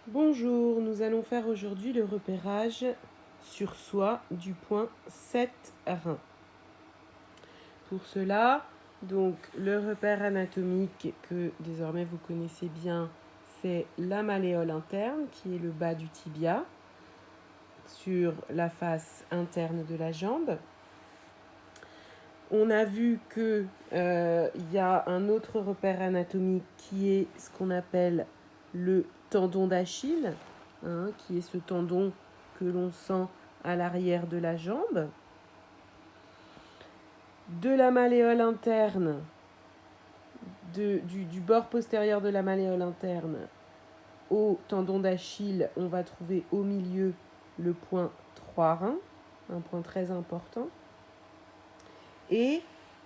Bonjour, nous allons faire aujourd'hui le repérage sur soi du point 7-1. Pour cela, donc le repère anatomique que désormais vous connaissez bien, c'est la malléole interne qui est le bas du tibia sur la face interne de la jambe. On a vu qu'il y a un autre repère anatomique qui est ce qu'on appelle le tendon d'Achille, qui est ce tendon que l'on sent à l'arrière de la jambe. De la malléole interne, du bord postérieur de la malléole interne au tendon d'Achille, on va trouver au milieu le point 3-rein, un point très important. Et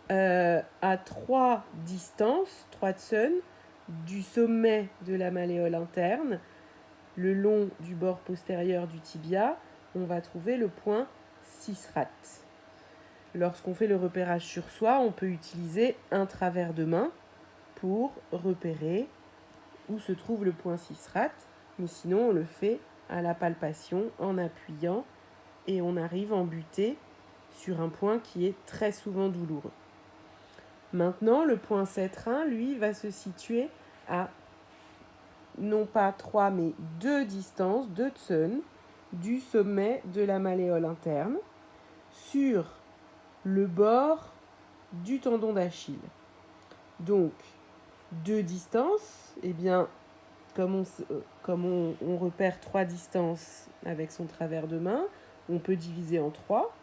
à 3 distances, 3 tsun, du sommet de la malléole interne, le long du bord postérieur du tibia, on va trouver le point 6-rat. Lorsqu'on fait le repérage sur soi, on peut utiliser un travers de main pour repérer où se trouve le point 6-rat, mais sinon on le fait à la palpation en appuyant et on arrive en butée sur un point qui est très souvent douloureux. Maintenant, le point 7-1, lui, va se situer à non pas 3 mais 2 distances, 2 tsun, du sommet de la malléole interne sur le bord du tendon d'Achille. Donc, 2 distances, eh bien, comme on repère 3 distances avec son travers de main, on peut diviser en 3.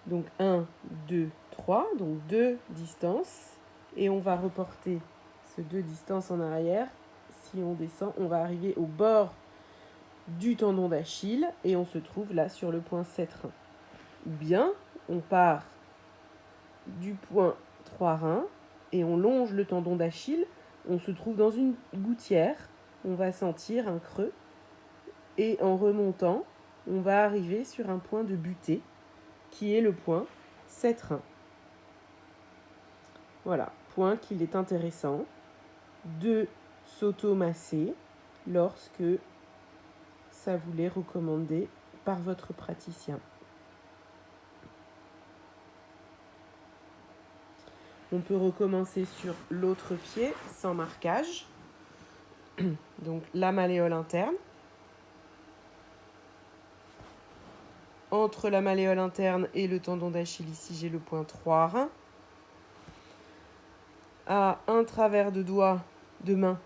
Donc 1, 2, 3, donc 2 distances. Et on va reporter ces 2 distances en arrière. Si on descend, on va arriver au bord du tendon d'Achille et on se trouve là sur le point 7-rein. Ou bien, on part du point 3-rein et on longe le tendon d'Achille. On se trouve dans une gouttière. On va sentir un creux. Et en remontant, on va arriver sur un point de butée qui est le point 7-rein. Voilà, point qu'il est intéressant de s'automasser lorsque ça vous l'est recommandé par votre praticien. On peut recommencer sur l'autre pied sans marquage. Donc la malléole interne. Entre la malléole interne et le tendon d'Achille, ici j'ai le point 3-rein. À un travers de doigt de main,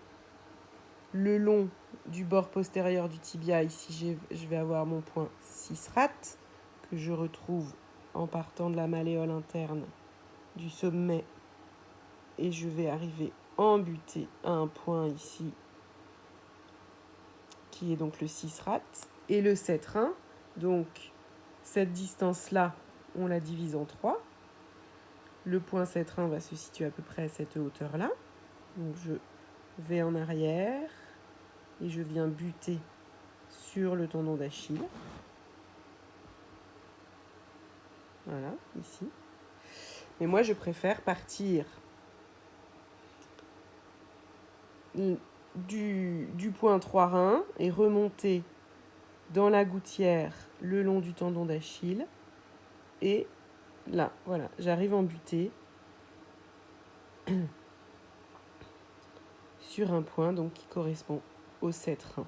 le long du bord postérieur du tibia, ici je vais avoir mon point 6-rat, que je retrouve en partant de la malléole interne du sommet, et je vais arriver en butée à un point ici, qui est donc le 6-rat, et le 7-rein. Donc cette distance-là, on la divise en 3. Le point 7-rein va se situer à peu près à cette hauteur-là. Donc je vais en arrière et je viens buter sur le tendon d'Achille. Voilà, ici. Mais moi, je préfère partir du point 3-rein et remonter dans la gouttière le long du tendon d'Achille. Et là, voilà, j'arrive en butée sur un point donc, qui correspond au 7-rein.